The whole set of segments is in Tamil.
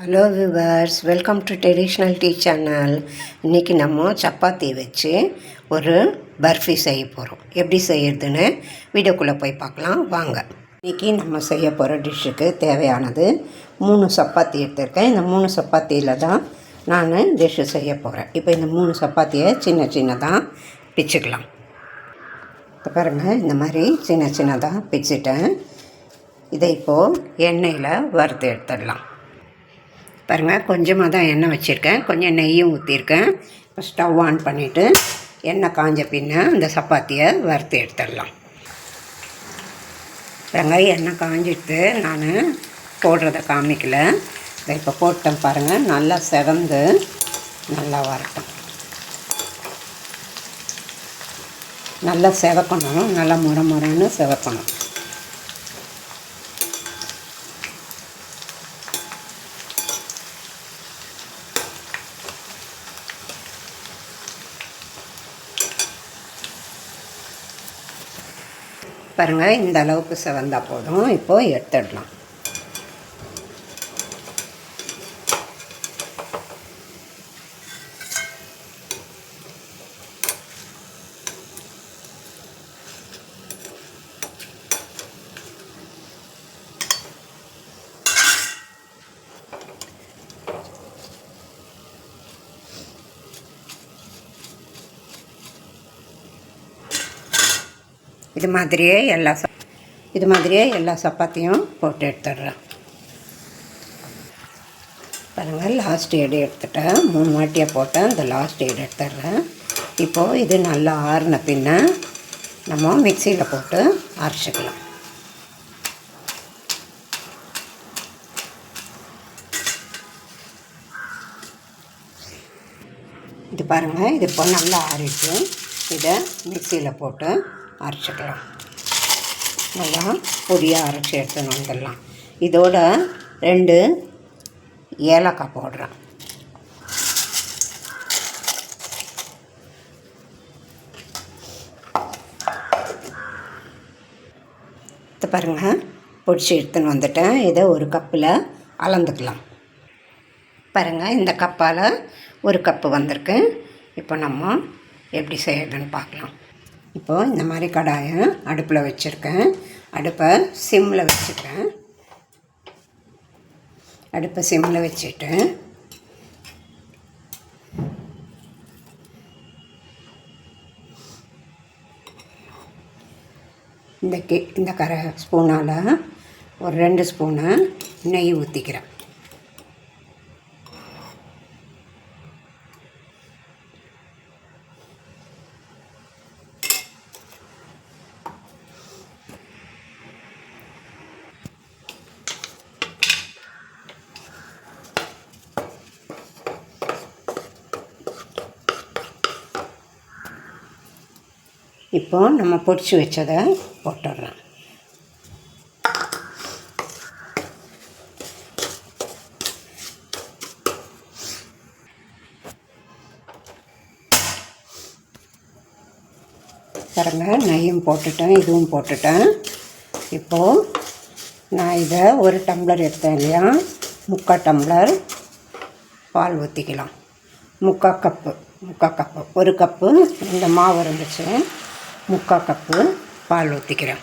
Hello viewers, welcome to traditional tea channel. இன்றைக்கி நம்ம சப்பாத்தி வச்சு ஒரு பர்ஃபி செய்ய போகிறோம். எப்படி செய்யறதுன்னு வீடியோக்குள்ளே போய் பார்க்கலாம் வாங்க. இன்றைக்கி நம்ம செய்ய போகிற டிஷ்ஷுக்கு தேவையானது 3 சப்பாத்தி எடுத்திருக்கேன். இந்த 3 சப்பாத்தியில் தான் நான் டிஷ்ஷு செய்ய போகிறேன். இப்போ இந்த 3 சப்பாத்தியை சின்ன சின்னதாக பிச்சுக்கலாம். இப்போ பாருங்கள், இந்த மாதிரி சின்ன சின்னதாக பிச்சுட்டேன். இதை இப்போது எண்ணெயில் வறுத்து எடுத்துடலாம். பாருங்கள், கொஞ்சமாக தான் எண்ணெய் வச்சுருக்கேன், கொஞ்சம் நெய்யும் ஊற்றிருக்கேன். இப்போ ஸ்டவ் ஆன் பண்ணிவிட்டு எண்ணெய் காஞ்ச பின்ன இந்த சப்பாத்தியை வறுத்து எடுத்துடலாம். பாருங்கள், எண்ணெய் காஞ்சிட்டு நான் போடுறத காமிக்கல. இதை இப்போ போட்டேன் பாருங்கள், நல்லா செவந்து நல்லா வரட்டும். நல்லா செவக்கணும், நல்லா முறைன்னு செவக்கணும். பாருங்கள், இந்த அளவுக்கு செவந்தால் போதும். இப்போது எடுத்துடலாம். இது மாதிரியே எல்லா சப்பாத்தியும் போட்டு எடுத்துடுறேன். பாருங்கள், லாஸ்ட் எடு எடுத்துட்டேன். 3 வாட்டியாக போட்டேன். இந்த லாஸ்ட் எடு எடுத்துடுறேன். இப்போது இது நல்லா ஆறின பின்ன நம்ம மிக்சியில் போட்டு அரைச்சிக்கலாம். இது பாருங்கள், இது இப்போ நல்லா ஆறிட்டு இதை மிக்சியில் போட்டு அரைச்சிக்கலாம். நல்லா பொடியாக அரைச்சி எடுத்துன்னு வந்துடலாம். இதோட 2 ஏலக்காய் போடுறேன். இது பாருங்கள், பொடிச்சு எடுத்துன்னு வந்துட்டேன். இதை ஒரு கப்பில் அளந்துக்கலாம். பாருங்கள், இந்த கப்பால் 1 கப்பு வந்திருக்கு. இப்போ நம்ம எப்படி செய்யறதுன்னு பார்க்கலாம். இப்போது இந்த மாதிரி கடாயை அடுப்பில் வச்சுருக்கேன். அடுப்பை சிம்மில் வச்சுக்கிறேன். அடுப்பை சிம்மில் வச்சுட்டு இந்த ஸ்பூனால் ஒரு 2 ஸ்பூனு நெய் ஊற்றிக்கிறேன். இப்போது நம்ம பொடிச்சு வச்சதை போட்டுடுறோம். பாருங்கள், நெய்யும் போட்டுட்டேன், இதுவும் போட்டுட்டேன். இப்போது நான் இதை 1 டம்ளர் எடுத்தேன் இல்லையா, 3/4 டம்ளர் பால் ஊற்றிக்கலாம். 3/4 கப்பு 1 கப்பு இந்த மாவு இருந்துச்சு. 3/4 கப்பு பால் ஊற்றிக்கிறேன்.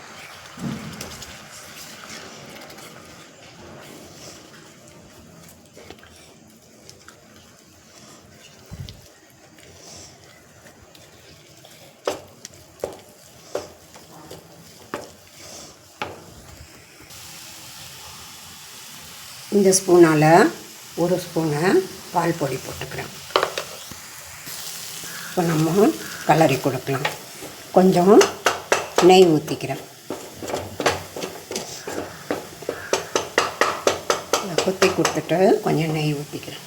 இந்த ஸ்பூனால் 1 ஸ்பூனை பால் பொடி போட்டுக்கிறேன். இப்போ நம்ம கலரி கொடுக்கலாம். கொஞ்சம் நெய் ஊற்றிக்கிறேன். குத்தி கொடுத்துட்டு கொஞ்சம் நெய் ஊற்றிக்கிறேன்.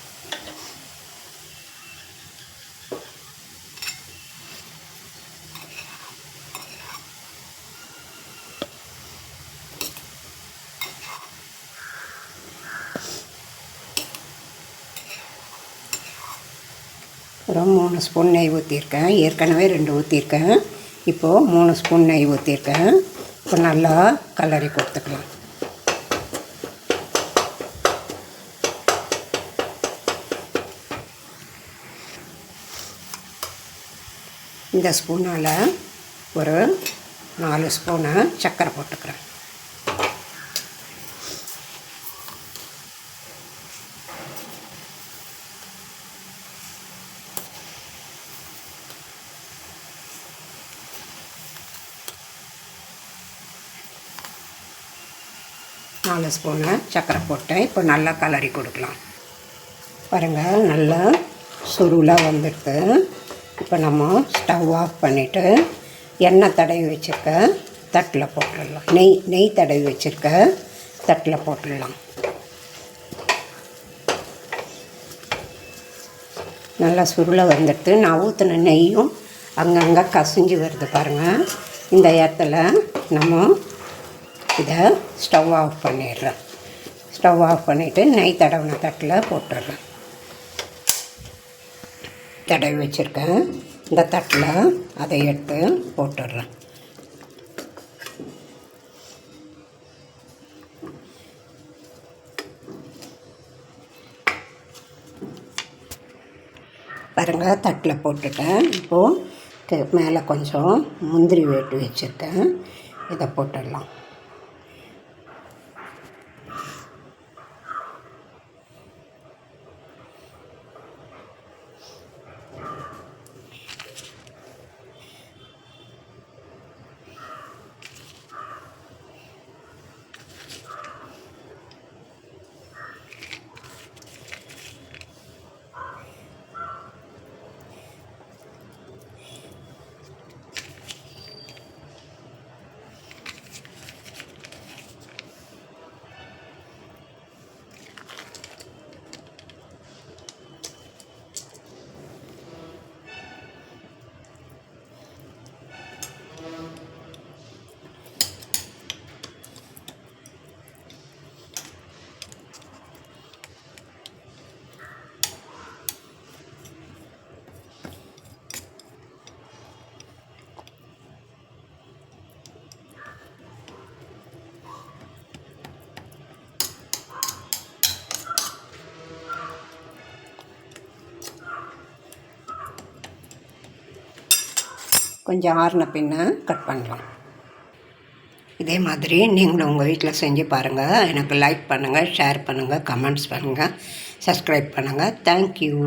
ஒரு 3 ஸ்பூன் நெய் ஊற்றிருக்கேன். ஏற்கனவே 2 ஊற்றிருக்கேன். இப்போது 3 ஸ்பூன் நெய் ஊற்றிருக்கேன். இப்போ நல்லா கலரி கொடுத்துக்கலாம். இந்த ஸ்பூனால் ஒரு 4 ஸ்பூனு சர்க்கரை போட்டுக்கிறேன். நாலு ஸ்பூனு சர்க்கரை போட்டு இப்போ நல்லா கலரி கொடுக்கலாம். பாருங்கள், நல்லா சுருளாக வந்துடுது. இப்போ நம்ம ஸ்டவ் ஆஃப் பண்ணிவிட்டு எண்ணெய் தடவி வச்சுருக்க தட்டில் போட்டுடலாம். நெய் தடவி வச்சுருக்க தட்டில் போட்டுடலாம். நல்லா சுருளை வந்துடுது. நான் ஊற்றின நெய்யும் அங்கங்கே கசிஞ்சு வருது பாருங்கள். இந்த இடத்துல நம்ம இதை ஸ்டவ் ஆஃப் பண்ணிடுறேன். ஸ்டவ் ஆஃப் பண்ணிவிட்டு நெய் தடவின தட்டில் போட்டுடுறேன். தடவி வச்சுருக்கேன் இந்த தட்டில் அதை எடுத்து போட்டுடுறேன். பாருங்கள், தட்டில் போட்டுட்டேன். இப்போது மேலே கொஞ்சம் முந்திரி வெட்டி வச்சுருக்கேன், இதை போட்டுடலாம். கொஞ்சம் ஆறின பின்ன கட் பண்ணலாம். இதே மாதிரி நீங்களும் உங்கள் வீட்டில் செஞ்சு பாருங்கள். எனக்கு லைக் பண்ணுங்கள், ஷேர் பண்ணுங்கள், கமெண்ட்ஸ் பண்ணுங்கள், சப்ஸ்கிரைப் பண்ணுங்கள். தேங்க்யூ.